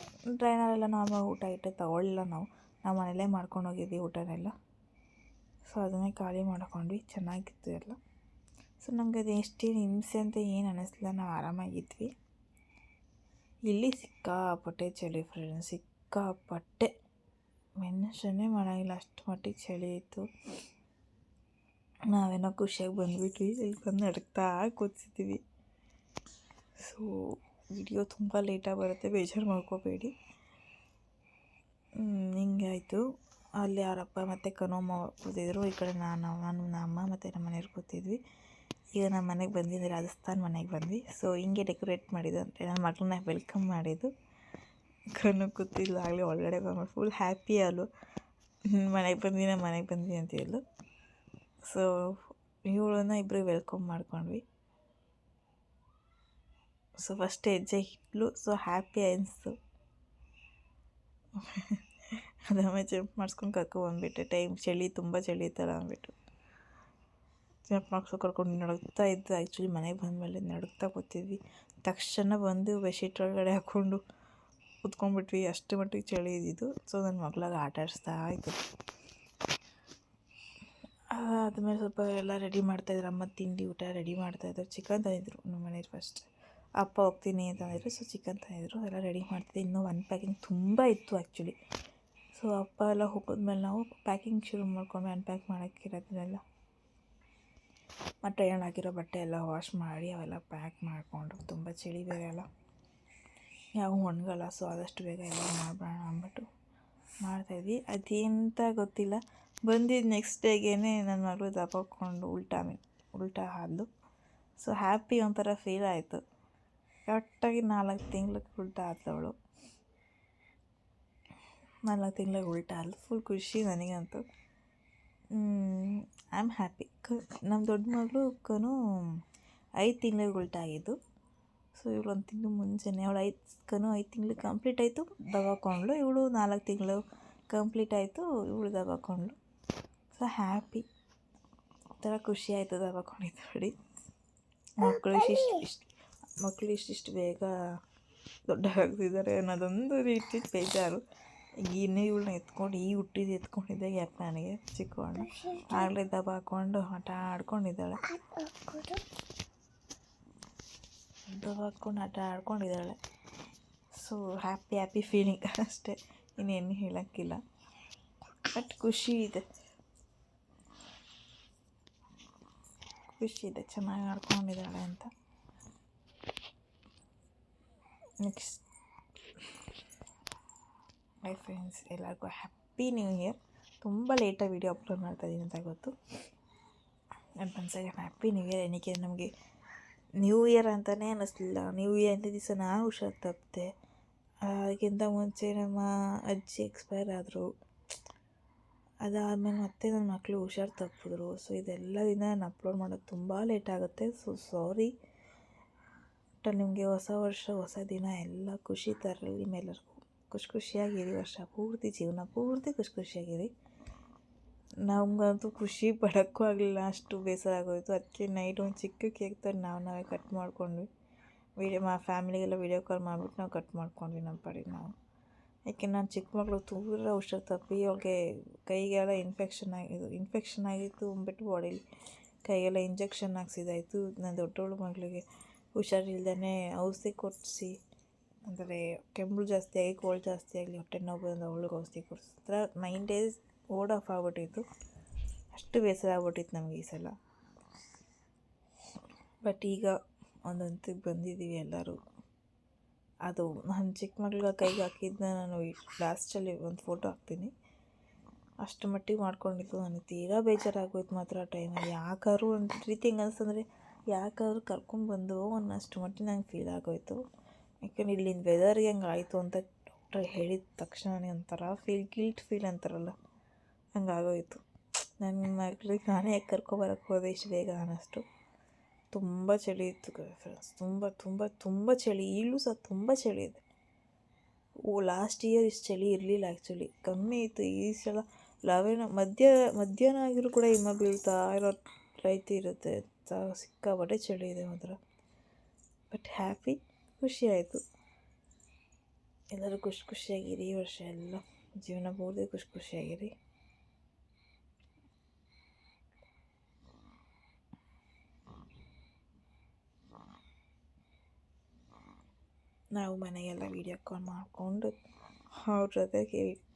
ಟ್ರೈನಲ್ಲೆಲ್ಲ ನಾರ್ಮಲ್ ಊಟ ತಗೊಳ್ಳಿಲ್ಲ. ನಾವು ಮನೇಲೇ ಮಾಡ್ಕೊಂಡು ಹೋಗಿದ್ವಿ ಊಟನೆಲ್ಲ. ಸೊ ಅದನ್ನೇ ಖಾಲಿ ಮಾಡ್ಕೊಂಡ್ವಿ. ಚೆನ್ನಾಗಿತ್ತು ಎಲ್ಲ. ಸೊ ನಮಗೆ ಅದು ಎಷ್ಟೇನು ಹಿಂಸೆ ಅಂತ ಏನು ಅನ್ನಿಸ್ಲಿಲ್ಲ, ನಾವು ಆರಾಮಾಗಿದ್ವಿ. ಇಲ್ಲಿ ಸಿಕ್ಕಾಪಟ್ಟೆ ಚಳಿ ಫ್ರೆಂಡ್ಸ್, ಸಿಕ್ಕಾಪಟ್ಟೆ ಮೆನ್ಷನ್ನೇ ಮಾಡೋಂಗಿಲ್ಲ, ಅಷ್ಟು ಮಟ್ಟಿಗೆ ಚಳಿ ಇತ್ತು. ನಾವೇನೋ ಖುಷಿಯಾಗಿ ಬಂದುಬಿಟ್ವಿ. ಇಲ್ಲಿ ಬಂದು ನಡುಕ್ತಾ ಕೂತಿದ್ದೀವಿ. ಸೊ ವಿಡಿಯೋ ತುಂಬ ಲೇಟಾಗಿ ಬರುತ್ತೆ, ಬೇಜಾರು ಮಾಡ್ಕೋಬೇಡಿ. ಹಿಂಗೆ ಆಯಿತು. ಅಲ್ಲಿ ಅವರಪ್ಪ ಮತ್ತು ಕನೋಮ್ಮ ಕೂತಿದ್ರು. ಈ ಕಡೆ ನಾನು ನಮ್ಮ ಅಮ್ಮ ಮತ್ತು ನಮ್ಮ ಮನೆಯವ್ರು ಕೂತಿದ್ವಿ. ಈಗ ನಮ್ಮ ಮನೆಗೆ ಬಂದ್ವಿ, ರಾಜಸ್ಥಾನ್ ಮನೆಗೆ ಬಂದ್ವಿ. ಸೊ ಹಿಂಗೆ ಡೆಕೋರೇಟ್ ಮಾಡಿದ್ದು ಅಂದರೆ ನನ್ನ ಮಗಳನ್ನ ವೆಲ್ಕಮ್ ಮಾಡಿದ್ದು. ಕಣ್ಣು ಕೂತಿಲ್ಲ, ಆಗಲೇ ಒಳಗಡೆ ಬಂದು ಫುಲ್ ಹ್ಯಾಪಿ ಅಲ್ಲೂ ಮನೆಗೆ ಬಂದ್ವಿ ಅಂತ ಹೇಳು. ಸೊ ಇವಳನ್ನ ಇಬ್ಬರು ವೆಲ್ಕಮ್ ಮಾಡ್ಕೊಂಡ್ವಿ. ಸೊ ಫಸ್ಟ್ ಹೆಜ್ಜೆ ಇಟ್ಲು. ಸೊ ಹ್ಯಾಪಿ ಅನಿಸ್ತು. ಅದನ್ನು ಜಂಪ್ ಮಾಡಿಸ್ಕೊಂಡು ಕರ್ಕೊಂಡ್ಬಂದ್ಬಿಟ್ಟೆ. ತುಂಬ ಚಳಿ ಇತ್ತಲ್ಲ ಅಂದ್ಬಿಟ್ಟು ಜಂಪ್ ಮಾಡಿಸ್ಕೊಂಡು ಕರ್ಕೊಂಡು ನಡುಗ್ತಾ ಇದ್ದು. ಆ್ಯಕ್ಚುಲಿ ಮನೆಗೆ ಬಂದಮೇಲೆ ನಡುಗ್ತಾ ಕೂತಿದ್ವಿ. ತಕ್ಷಣ ಬಂದು ಬೆಡ್ಶೀಟ್ ಒಳಗಡೆ ಹಾಕ್ಕೊಂಡು ಕೂತ್ಕೊಂಡ್ಬಿಟ್ವಿ, ಅಷ್ಟು ಮಟ್ಟಿಗೆ ಚಳಿ ಇದ್ದಿದ್ದು. ಸೊ ನನ್ನ ಮಗಳಾಗ ಆಟ ಆಡಿಸ್ತಾ ಇತ್ತು. ಅದಾದಮೇಲೆ ಸ್ವಲ್ಪ ಎಲ್ಲ ರೆಡಿ ಮಾಡ್ತಾಯಿದ್ರು. ಅಮ್ಮ ತಿಂಡಿ ಊಟ ರೆಡಿ ಮಾಡ್ತಾಯಿದ್ರು. ಚಿಕನ್ ತಂದಿದ್ರು ನಮ್ಮ ಮನೇಲಿ ಫಸ್ಟ್. ಅಪ್ಪ ಹೋಗ್ತೀನಿ ಅಂತಂದಿದ್ರು. ಸೊ ಚಿಕನ್ ತಂದಿದ್ರು, ಎಲ್ಲ ರೆಡಿ ಮಾಡ್ತಿದ್ದೆ. ಇನ್ನೂ ಅನ್ಪ್ಯಾಕಿಂಗ್ ತುಂಬ ಇತ್ತು ಆ್ಯಕ್ಚುಲಿ. ಸೊ ಅಪ್ಪ ಎಲ್ಲ ಹೋಗೋದ್ಮೇಲೆ ನಾವು ಪ್ಯಾಕಿಂಗ್ ಶುರು ಮಾಡ್ಕೊಂಡು ಅನ್ಪ್ಯಾಕ್ ಮಾಡೋಕ್ಕಿರೋದನ್ನೆಲ್ಲ ಮತ್ತು ಟ್ರೈನಲ್ಲಿ ಹಾಕಿರೋ ಬಟ್ಟೆ ಎಲ್ಲ ವಾಶ್ ಮಾಡಿ ಅವೆಲ್ಲ ಪ್ಯಾಕ್ ಮಾಡಿಕೊಂಡು, ತುಂಬ ಚಳಿ ಬೇರೆ ಅಲ್ಲ, ಯಾವ ಒಣಗಲ್ಲ. ಸೊ ಆದಷ್ಟು ಬೇಗ ಎಲ್ಲ ಮಾಡೋಣ ಅಂದ್ಬಿಟ್ಟು ಮಾಡ್ತಾಯಿದ್ವಿ. ಅದೇಂತ ಗೊತ್ತಿಲ್ಲ, ಬಂದಿದ್ದು ನೆಕ್ಸ್ಟ್ ಡೇಗೇ ನನ್ನ ಮಗಳು ದಬ್ಬಾಕೊಂಡು ಉಲ್ಟಾ ಆದ್ಲು. ಸೊ ಹ್ಯಾಪಿ ಒಂಥರ ಫೀಲ್ ಆಯಿತು. ಕರೆಕ್ಟಾಗಿ 4 ತಿಂಗ್ಳಿಗೆ ಉಲ್ಟಾ ಆದವಳು. 4 ತಿಂಗ್ಳಿಗೆ ಉಲ್ಟಾ ಆದ್ಲು. ಫುಲ್ ಖುಷಿ ನನಗಂತೂ. I am happy. ನಮ್ಮ ದೊಡ್ಡ ಮಗಳು 5 ತಿಂಗಳಿಗೆ ಉಲ್ಟಾ ಆಗಿದ್ದು. ಸೊ ಇವಳು 1 ತಿಂಗಳು ಮುಂಚೆನೇ, ಅವಳು 5 ತಿಂಗಳು ಕಂಪ್ಲೀಟ್ ಆಯಿತು, ದಬ್ಬಾಕೊಂಡ್ಳು. ಇವಳು 4 ತಿಂಗಳು ಕಂಪ್ಲೀಟ್ ಆಯಿತು, ಇವಳು ದಬ್ಬಾಕೊಂಡ್ಳು. ಸೊ ಹ್ಯಾಪಿ, ಒಂಥರ ಖುಷಿ ಆಯಿತು ದಬ್ಬಾಕೊಂಡಿದ್ದು ನೋಡಿ. ಮಕ್ಕಳು ಇಷ್ಟಿಷ್ಟು ಬೇಗ ದೊಡ್ಡದಾಗ್ತಿದ್ದಾರೆ ಅನ್ನೋದೊಂದು ರೀತಿ ಬೇಜಾರು. ಇನ್ನೂ ಇವಳನ್ನ ಎತ್ಕೊಂಡಿದ್ದೆ ಗ್ಯಾಪ್ ನನಗೆ ಚಿಕ್ಕವಣ್ಣ. ಆಗಲೇ ದಬ್ಬಾಕೊಂಡು ಆಟ ಆಡ್ಕೊಂಡಿದ್ದಾಳೆ. ಸೊ ಹ್ಯಾಪಿ ಫೀಲಿಂಗ್ ಅಷ್ಟೇ, ಇನ್ನೇನು ಹೇಳೋಕ್ಕಿಲ್ಲ. ಬಟ್ ಖುಷಿ ಇದೆ, ಚೆನ್ನಾಗಿ ಆಡ್ಕೊಂಡಿದ್ದಾಳೆ ಅಂತ. ನೆಕ್ಸ್ಟ್ ಮೈ ಫ್ರೆಂಡ್ಸ್, ಎಲ್ಲರಿಗೂ ಹ್ಯಾಪಿ ನ್ಯೂ ಇಯರ್. ತುಂಬ ಲೇಟಾಗಿ ವೀಡಿಯೋ ಅಪ್ಲೋಡ್ ಮಾಡ್ತಾಯಿದ್ದೀನಿ ಅಂತ ಗೊತ್ತು. ಅಡ್ವಾನ್ಸಾಗಿ ಹ್ಯಾಪಿ ನ್ಯೂ ಇಯರ್. ಏನಕ್ಕೆ ನಮಗೆ ನ್ಯೂ ಇಯರ್ ಅಂತಲೇ ಅನ್ನಿಸ್ಲಿಲ್ಲ. ನ್ಯೂ ಇಯರ್ ಅಂದ ದಿವಸ ನಾನು ಹುಷಾರು ತಪ್ಪಿದೆ. ಅದಕ್ಕಿಂತ ಮುಂಚೆ ನಮ್ಮ ಅಜ್ಜಿ ಎಕ್ಸ್ಪೈರ್ ಆದರು. ಅದಾದಮೇಲೆ ಮತ್ತೆ ನನ್ನ ಮಕ್ಕಳು ಹುಷಾರು ತಪ್ಪಿದ್ರು. ಸೊ ಇದೆಲ್ಲದಿಂದ ನಾನು ಅಪ್ಲೋಡ್ ಮಾಡೋದು ತುಂಬ ಲೇಟ್ ಆಗುತ್ತೆ. So sorry. ಬಟ್ ನಿಮಗೆ ಹೊಸ ವರ್ಷ ಹೊಸ ದಿನ ಎಲ್ಲ ಖುಷಿ ತರಲಿ ನಿಮ್ಮೆಲ್ಲರಿಗೂ. ಖುಷಿಯಾಗಿರಿ, ವರ್ಷ ಪೂರ್ತಿ ಜೀವನ ಪೂರ್ತಿ ಖುಷಿಯಾಗಿರಿ. ನಮಗಂತೂ ಖುಷಿ ಪಡೋಕ್ಕೂ ಆಗಲಿಲ್ಲ, ಅಷ್ಟು ಬೇಸರ ಆಗೋಯಿತು. ಅದಕ್ಕೆ ನೈಟ್ ಒಂದು ಚಿಕ್ಕ ಕೇಕ್ ತಂದು ನಾವೇ ಕಟ್ ಮಾಡ್ಕೊಂಡ್ವಿ. ಫ್ಯಾಮಿಲಿಗೆಲ್ಲ ವೀಡಿಯೋ ಕಾಲ್ ಮಾಡಿಬಿಟ್ಟು ನಾವು ಕಟ್ ಮಾಡ್ಕೊಂಡ್ವಿ ನಮ್ಮ ಪಾಡಿಗೆ ನಾವು. ಯಾಕೆ ನಾನು ಚಿಕ್ಕ ಮಗಳು ತುಂಬ ಹುಷಾರು ತಪ್ಪಿ ಅವಳಿಗೆ ಕೈಗೆಲ್ಲ ಇನ್ಫೆಕ್ಷನ್ ಆಗಿತ್ತು ಅಂದ್ಬಿಟ್ಟು ಬಾಡೀಲಿ ಕೈಗೆಲ್ಲ ಇಂಜೆಕ್ಷನ್ ಹಾಕ್ಸಿದಾಯಿತು. ನನ್ನ ದೊಡ್ಡವಳು ಮಗಳಿಗೆ ಹುಷಾರಿಲ್ದೇ ಔಷಧಿ ಕೊಡಿಸಿ, ಅಂದರೆ ಕೆಮ್ಮು ಜಾಸ್ತಿ ಆಗಿ ಕೋಲ್ಡ್ ಜಾಸ್ತಿ ಆಗಲಿ ಹೊಟ್ಟೆ ನೋವು ಬಂದು ಅವಳಿಗೆ ಔಷಧಿ ಕೊಡಿಸಿದ್ರೆ 9 days ಆಫ್ ಆಗ್ಬಿಟ್ಟಿತ್ತು. ಅಷ್ಟು ಬೇಸರ ಆಗ್ಬಿಟ್ಟಿತ್ತು ನಮಗೆ ಈ ಸಲ. ಬಟ್ ಈಗ ಒಂದು ಹಂತಕ್ಕೆ ಬಂದಿದ್ದೀವಿ ಎಲ್ಲರೂ. ಅದು ನನ್ನ ಚಿಕ್ಕ ಮಗಳ ಕೈಗೆ ಹಾಕಿದ್ದನ್ನ ನಾನು ಲಾಸ್ಟಲ್ಲಿ ಒಂದು ಫೋಟೋ ಹಾಕ್ತೀನಿ. ಅಷ್ಟು ಮಟ್ಟಿಗೆ ಮಾಡ್ಕೊಂಡಿದ್ದು. ನನಗೆ ತೀರಾ ಬೇಜಾರಾಗೋಯ್ತು ಮಾತ್ರ ಆ ಟೈಮಲ್ಲಿ. ಯಾಕಾದ್ರೂ ಒಂದು ರೀತಿ ಹೆಂಗೆ ಅನಿಸ್ತಂದರೆ ಯಾಕಾದ್ರೂ ಕರ್ಕೊಂಡ್ಬಂದು ಅನ್ನೋಷ್ಟು ಮಟ್ಟಿಗೆ ನಂಗೆ ಫೀಲ್ ಆಗೋಯಿತು. ಯಾಕಂದ್ರೆ ಇಲ್ಲಿಂದ ವೆದರ್ಗೆ ಹಂಗೆ ಆಯಿತು ಅಂತ ಡಾಕ್ಟ್ರ್ ಹೇಳಿದ ತಕ್ಷಣವೇ ಒಂಥರ ಗಿಲ್ಟ್ ಫೀಲ್ ಅಂತಾರಲ್ಲ, ಹಂಗಾಗೋಯಿತು. ನನ್ನ ಮಗಳಿಗೆ ನಾನೇ ಯಾಕೆ ಕರ್ಕೊಬರಕ್ಕೆ ಹೋದೆ ಇಷ್ಟು ಬೇಗ ಅನ್ನೋಷ್ಟು. ತುಂಬ ಚಳಿ ಇತ್ತು ಫ್ರೆಂಡ್ಸ್, ತುಂಬ ಚಳಿ. ಈಗಲೂ ಸಹ ತುಂಬ ಚಳಿ ಇದೆ. ಲಾಸ್ಟ್ ಇಯರ್ ಇಷ್ಟು ಚಳಿ ಇರಲಿಲ್ಲ, ಆ್ಯಕ್ಚುಲಿ ಕಮ್ಮಿ ಇತ್ತು. ಈ ಸಲ 11 ಮಧ್ಯಾಹ್ನ ಆಗಿರೂ ಕೂಡ ಹಿಮ ಬೀಳ್ತಾ ಇರೋ ರೈತ ಇರುತ್ತೆ. ಸಿಕ್ಕಾಪಟ್ಟೆ ಚಳಿ ಇದೆ ಮಾತ್ರ. ಬಟ್ ಖುಷಿ ಆಯಿತು. ಎಲ್ಲರೂ ಖುಷಿಯಾಗಿರಿ. ಈ ವರ್ಷ ಎಲ್ಲ ಜೀವನ ಪೂರ್ತಿ ಖುಷಿಯಾಗಿರಿ. ನಾವು ಮನೆಗೆಲ್ಲ ವೀಡಿಯೋ ಕಾಲ್ ಮಾಡಿಕೊಂಡು ಅವ್ರ ಜೊತೆ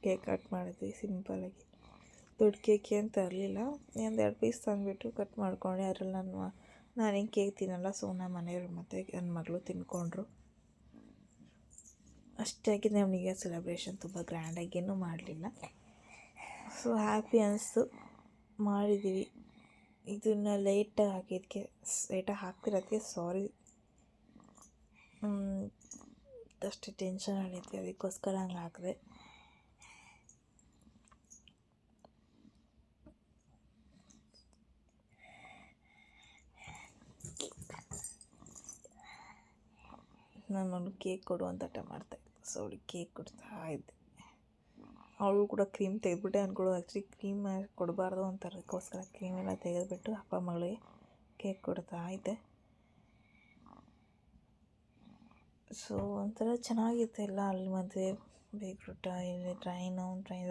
ಕೇಕ್ ಕಟ್ ಮಾಡಿದ್ವಿ ಸಿಂಪಲಾಗಿ. ದೊಡ್ಡ ಕೇಕ್ ಏನು ತರಲಿಲ್ಲ, ಒಂದು 2 ಪೀಸ್ ತಂದುಬಿಟ್ಟು ಕಟ್ ಮಾಡ್ಕೊಂಡೆ. ಅದರಲ್ಲಿ ನಾನೇನು ಕೇಕ್ ತಿನ್ನಲ್ಲ, ಸೊ ನಮ್ಮ ಮನೆಯವರು ಮತ್ತು ನನ್ನ ಮಗಳು ತಿನ್ಕೊಂಡ್ರು. ಅಷ್ಟಾಗಿ ನಮಗೆ ಸೆಲೆಬ್ರೇಷನ್ ತುಂಬ ಗ್ರ್ಯಾಂಡಾಗೇನೂ ಮಾಡಲಿಲ್ಲ. ಸೊ ಹ್ಯಾಪಿ ಅನಿಸ್ತು, ಮಾಡಿದ್ದೀವಿ. ಇದನ್ನು ಲೇಟಾಗಿ ಹಾಕ್ತಿರೋದಕ್ಕೆ ಸಾರಿ. ಅಷ್ಟು ಟೆನ್ಷನ್ ಆಗಿತ್ತು, ಅದಕ್ಕೋಸ್ಕರ ಹಂಗೆ ಹಾಕಿದೆ. ನಾನು ಕೇಕ್ ಕೊಡುವಂತ ಹಠ ಮಾಡ್ತಾಯಿದ್ದೆ. ಸೊ ಅವಳಿಗೆ ಕೇಕ್ ಕೊಡ್ತಾ ಇದ್ದೆ. ಅವಳು ಕೂಡ ಕ್ರೀಮ್ ತೆಗೆದ್ಬಿಟ್ಟೆ ಅಂದ್ಕೊಳ್ಳೋ. ಆ್ಯಕ್ಚುಲಿ ಕ್ರೀಮ್ ಕೊಡಬಾರ್ದು ಅಂತಾರಕ್ಕೋಸ್ಕರ ಕ್ರೀಮೆಲ್ಲ ತೆಗೆದುಬಿಟ್ಟು ಅಪ್ಪ ಮಗಳಿಗೆ ಕೇಕ್ ಕೊಡ್ತಾ ಇದ್ದೆ. ಸೊ ಒಂಥರ ಚೆನ್ನಾಗಿತ್ತು ಎಲ್ಲ. ಅಲ್ಲಿ ಮದುವೆ, ಬೇಗ್ರೂಟ, ಇಲ್ಲಿ ಟ್ರೈನ್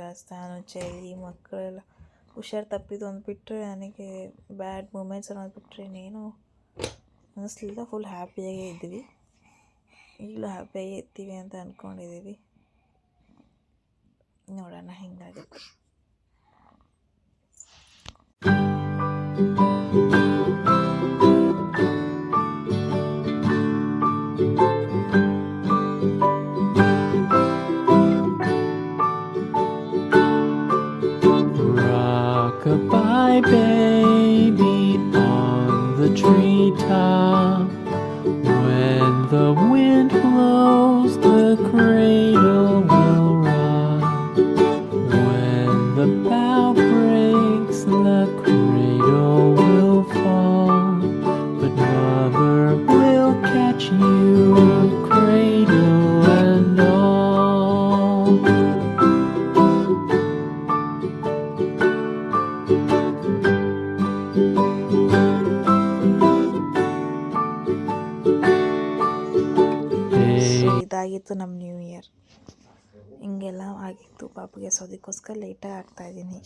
ರಾಜಸ್ಥಾನ, ಚಳಿ, ಮಕ್ಕಳೆಲ್ಲ ಹುಷಾರು ತಪ್ಪಿದ್ದು ಅಂದ್ಬಿಟ್ರೆ ನನಗೆ ಬ್ಯಾಡ್ ಮೂಮೆಂಟ್ಸ್ ಅನ್ನೋದ್ಬಿಟ್ರೆ ಇನ್ನೇನು ಅನ್ನಿಸ್ಲಿಲ್ಲ. ಫುಲ್ ಹ್ಯಾಪಿಯಾಗೇ ಇದ್ವಿ. ಈಗಲೂ ಹ್ಯಾಪಿಯಾಗಿ ಇರ್ತೀವಿ ಅಂತ ಅಂದ್ಕೊಂಡಿದ್ದೀವಿ. ನೋಡೋಣ ಹೆಂಗಾಗುತ್ತೆ. Rock-a-bye baby on the treetop. When the wind blows, the cradle will rock. When the bough breaks, the cradle will fall. But mother will catch you, cradle and all. ಇದಾಗಿತ್ತು ನಮ್ಮ new year. ಹಿಂಗೆಲ್ಲ ಆಗಿತ್ತು ಪಾಪಗೆ. So ಅದಕ್ಕೋಸ್ಕರ ಲೇಟಾಗಿ ಆಗ್ತಾಯಿದ್ದೀನಿ.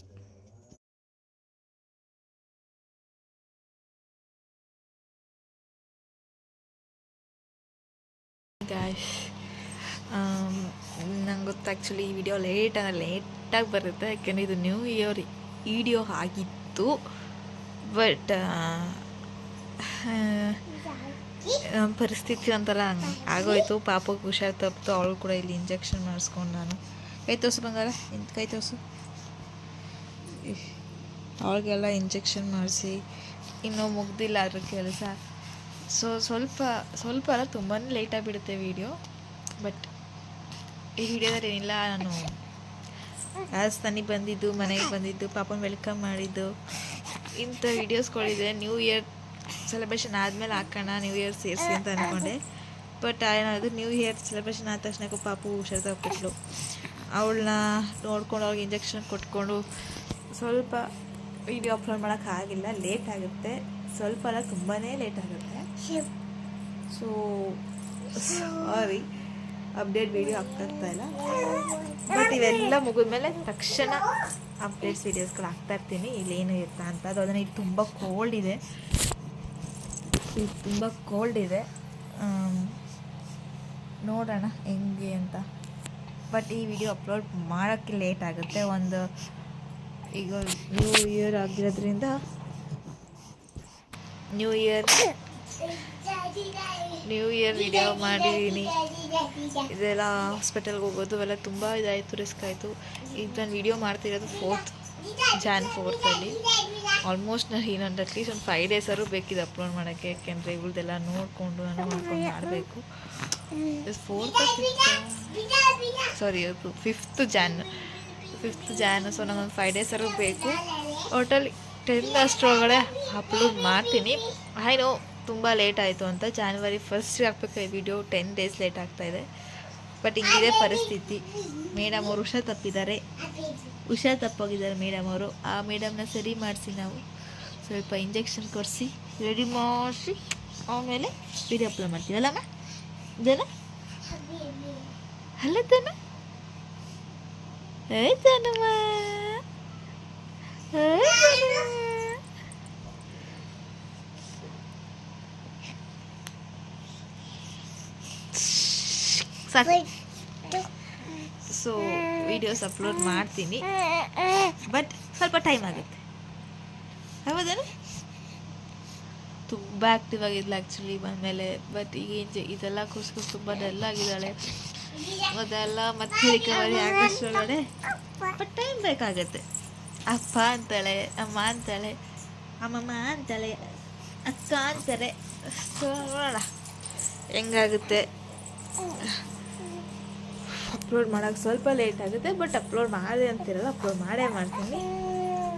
Guys, ನಂಗೆ ಗೊತ್ತು actually ಈ video ಲೇಟಾಗಿ ಬರುತ್ತೆ, ಯಾಕೆಂದರೆ ಇದು ನ್ಯೂ ಇಯರ್ ವಿಡಿಯೋ ಆಗಿತ್ತು. ಬಟ್ ಪರಿಸ್ಥಿತಿ ಒಂಥರ ಹಂಗೆ ಆಗೋಯ್ತು. ಪಾಪಕ್ಕೆ ಹುಷಾರು ತಪ್ಪಿತು. ಅವಳು ಕೂಡ ಇಲ್ಲಿ ಇಂಜೆಕ್ಷನ್ ಮಾಡಿಸ್ಕೊಂಡು ನಾನು ಕೈ ತೋರಿಸು ಬಂಗಾರ, ಕೈ ತೋರಿಸು. ಅವಳಿಗೆಲ್ಲ ಇಂಜೆಕ್ಷನ್ ಮಾಡಿಸಿ ಇನ್ನೂ ಮುಗ್ದಿಲ್ಲ ಅದ್ರ ಕೆಲಸ. ಸೊ ಸ್ವಲ್ಪ ಅಲ್ಲ, ತುಂಬಾ ಲೇಟಾಗಿಬಿಡುತ್ತೆ ವೀಡಿಯೋ. ಬಟ್ ಈ ವಿಡಿಯೋದಲ್ಲಿ ಏನಿಲ್ಲ, ನಾನು ರಾಜಸ್ಥಾನಿಗೆ ಬಂದಿದ್ದು, ಮನೆಗೆ ಬಂದಿದ್ದು, ಪಾಪನ ವೆಲ್ಕಮ್ ಮಾಡಿದ್ದು, ಇಂಥ ವೀಡಿಯೋಸ್ಗಳಿದೆ. ನ್ಯೂ ಇಯರ್ ಸೆಲೆಬ್ರೇಷನ್ ಆದಮೇಲೆ ಹಾಕೋಣ, ನ್ಯೂ ಇಯರ್ ಸೇರಿಸಿ ಅಂತ ಅಂದ್ಕೊಂಡೆ. ಬಟ್ ಏನಾದ್ರು ನ್ಯೂ ಇಯರ್ ಸೆಲೆಬ್ರೇಷನ್ ಆದ ತಕ್ಷಣ ಪಾಪು ಹುಷಾರು ತಪ್ಪಿಟ್ಲು. ಅವಳನ್ನ ನೋಡ್ಕೊಂಡು ಅವ್ಳಿಗೆ ಇಂಜೆಕ್ಷನ್ ಕೊಟ್ಕೊಂಡು ಸ್ವಲ್ಪ ವೀಡಿಯೋ ಅಪ್ಲೋಡ್ ಮಾಡೋಕ್ಕಾಗಿಲ್ಲ, ಲೇಟ್ ಆಗುತ್ತೆ. ಸ್ವಲ್ಪ ಅಲ್ಲ, ತುಂಬಾ ಲೇಟ್ ಆಗುತ್ತೆ. ಸೊ ಸಾರಿ, ಅಪ್ಡೇಟ್ ವೀಡಿಯೋ ಆಗ್ತಾಯಿಲ್ಲ. ಬಟ್ ಇವೆಲ್ಲ ಮುಗಿದ್ಮೇಲೆ ತಕ್ಷಣ ಅಪ್ಡೇಟ್ಸ್ ವೀಡಿಯೋಸ್ಗಳು ಹಾಕ್ತಾಯಿರ್ತೀನಿ. ಇಲ್ಲೇನು ಇರ್ತಾ ಅಂತ ಅದು. ಅದನ್ನು ಇದು ತುಂಬ ಕೋಲ್ಡ್ ಇದೆ, ನೋಡೋಣ ಹೆಂಗೆ ಅಂತ. ಬಟ್ ಈ ವಿಡಿಯೋ ಅಪ್ಲೋಡ್ ಮಾಡೋಕ್ಕೆ ಲೇಟ್ ಆಗುತ್ತೆ. ಈಗ ನ್ಯೂ ಇಯರ್ ಆಗಿರೋದ್ರಿಂದ ನ್ಯೂ ಇಯರ್ ವಿಡಿಯೋ ಮಾಡಿದ್ದೀನಿ. ಇದೆಲ್ಲ ಹಾಸ್ಪಿಟಲ್ಗೆ ಹೋಗೋದು ಎಲ್ಲ ತುಂಬ ಇದಾಯಿತು, ರಿಸ್ಕ್ ಆಯಿತು. ಈಗ ನಾನು ವಿಡಿಯೋ ಮಾಡ್ತಿರೋದು 4th January. ಆಲ್ಮೋಸ್ಟ್ ನಾನು ಅಟ್ಲೀಸ್ಟ್ ಒಂದು 5 days ಬೇಕಿದೆ ಅಪ್ಲೋಡ್ ಮಾಡೋಕ್ಕೆ. ಯಾಕೆಂದರೆ ಇವ್ರದ್ದೆಲ್ಲ ನೋಡಿಕೊಂಡು ನಾನು ಮಾಡ್ಕೊಂಡು ಮಾಡಬೇಕು. 5th Jan. ಸೊ ನನಗೊಂದು 5 days ಬೇಕು. ಟೋಟಲ್ 10 ಅಷ್ಟರೊಳಗಡೆ ಅಪ್ಲೋಡ್ ಮಾಡ್ತೀನಿ. ನೋ ತುಂಬ ಲೇಟ್ ಆಯಿತು ಅಂತ. January 1st ಹಾಕ್ಬೇಕಾದ್ರೆ ವಿಡಿಯೋ 10 days ಲೇಟ್ ಆಗ್ತಾಯಿದೆ. ಬಟ್ ಹಿಂಗಿದೆ ಪರಿಸ್ಥಿತಿ. ಮೇಡಮ್ ಅವರು ಹುಷಾರು ತಪ್ಪೋಗಿದ್ದಾರೆ ಮೇಡಮ್ ಅವರು. ಆ ಮೇಡಮ್ನ ಸರಿ ಮಾಡಿಸಿ ನಾವು ಸ್ವಲ್ಪ ಇಂಜೆಕ್ಷನ್ ಕೊಡಿಸಿ ರೆಡಿ ಮಾಡಿಸಿ ಆಮೇಲೆ ವಿಡಿಯೋ ಅಪ್ಲೋಡ್ ಮಾಡ್ತೀವಿ. ಅಲ್ಲಮ್ಮ ಜನ ಅಲ್ಲ ತಾನ ಜನಮ್ಮ ಸೊ ವಿಡಿಯೋಸ್ ಅಪ್ಲೋಡ್ ಮಾಡ್ತೀನಿ, ಬಟ್ ಸ್ವಲ್ಪ ಟೈಮ್ ಆಗುತ್ತೆ. ಹೌದೇನು? ತುಂಬ ಆ್ಯಕ್ಟಿವ್ ಆಗಿದ್ಲು ಆ್ಯಕ್ಚುಲಿ ಬಂದಮೇಲೆ. ಬಟ್ ಈಗ ಇದೆಲ್ಲ ಕೂಸ್ಕೊಂಡು ತುಂಬ ಡಲ್ ಆಗಿದ್ದಾಳೆ. ಅದೆಲ್ಲ ಮತ್ತೆ ರಿಕವರಿ ಆಗೋಷ್ಟರೊಳಗಡೆ ಬಟ್ ಟೈಮ್ ಬೇಕಾಗತ್ತೆ. ಅಪ್ಪ ಅಂತಾಳೆ, ಅಮ್ಮ ಅಂತಾಳೆ, ಅಮ್ಮಮ್ಮ ಅಂತಾಳೆ, ಅಕ್ಕ ಅಂತಾರೆ. ಸೊ ನೋಡೋಣ ಹೆಂಗಾಗುತ್ತೆ. ಅಪ್ಲೋಡ್ ಮಾಡೋಕ್ಕೆ ಸ್ವಲ್ಪ ಲೇಟ್ ಆಗುತ್ತೆ, ಬಟ್ ಅಪ್ಲೋಡ್ ಮಾಡಿದೆ ಅಂತಿರಲ್ಲ, ಅಪ್ಲೋಡ್ ಮಾಡೇ ಮಾಡ್ತೀನಿ.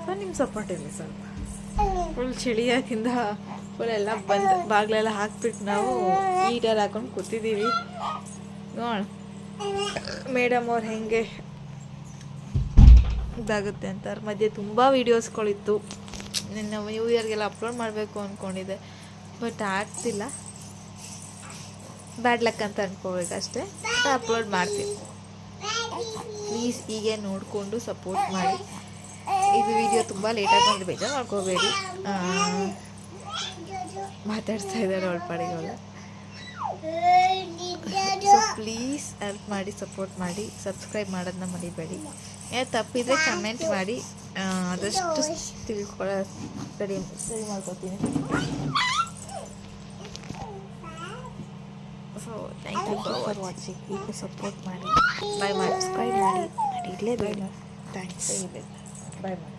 ಸೊ ನಿಮ್ಮ ಸಪೋರ್ಟ್ ಇರಲಿ ಸ್ವಲ್ಪ. ಫುಲ್ ಚಳಿಯಾಗಿಂದ ಫುಲ್ ಎಲ್ಲ ಬಂದು ಬಾಗಿಲೆಲ್ಲ ಹಾಕ್ಬಿಟ್ಟು ನಾವು ಹೀಟರ್ ಹಾಕೊಂಡು ಕೂತಿದ್ದೀವಿ. ನೋಡೋಣ ಮೇಡಮ್ ಅವ್ರು ಹೆಂಗೆ ಇದಾಗುತ್ತೆ ಅಂತ. ಅವ್ರ ಮಧ್ಯೆ ತುಂಬ ವೀಡಿಯೋಸ್ಗಳಿತ್ತು. ನಿನ್ನೆ ನ್ಯೂ ಇಯರ್ಗೆಲ್ಲ ಅಪ್ಲೋಡ್ ಮಾಡಬೇಕು ಅಂದ್ಕೊಂಡಿದ್ದೆ, ಬಟ್ ಆಗ್ತಿಲ್ಲ. ಬ್ಯಾಡ್ ಲಕ್ ಅಂತ ಅಂದ್ಕೋಬೇಕಷ್ಟೇ. ಅಪ್ಲೋಡ್ ಮಾಡ್ತೀನಿ. ಪ್ಲೀಸ್ ಹೀಗೆ ನೋಡಿಕೊಂಡು ಸಪೋರ್ಟ್ ಮಾಡಿ. ಇದು ವಿಡಿಯೋ ತುಂಬ ಲೇಟಾಗಿ ಬಂದು ಬೇಜಾರು ಮಾಡ್ಕೋಬೇಡಿ. ಮಾತಾಡ್ತಾ ಇದ್ದಾರೆ ಅವಳ ಪಾಡಿಗೆಲ್ಲ. ಸೊ ಪ್ಲೀಸ್ ಹೆಲ್ಪ್ ಮಾಡಿ, ಸಪೋರ್ಟ್ ಮಾಡಿ, ಸಬ್ಸ್ಕ್ರೈಬ್ ಮಾಡೋದನ್ನ ಮರಿಬೇಡಿ. ಏನಾದ್ರು ತಪ್ಪಿದರೆ ಕಮೆಂಟ್ ಮಾಡಿ, ಆದಷ್ಟು ತಿಳ್ಕೊಳ್ಳೋ ಸರಿ ಮಾಡ್ಕೋತೀನಿ. So thank you for watching. ಈಗ ಸಪೋರ್ಟ್ ಮಾಡಿ, ಬಾಯ್ ಮಾಡಿ, ಸಬ್ಸ್ಕ್ರೈಬ್ ಮಾಡಿ ಇಡಲೇಬೇಡ. ಥ್ಯಾಂಕ್ಸ್. ಬಾಯ್ ಮಾಡಿ.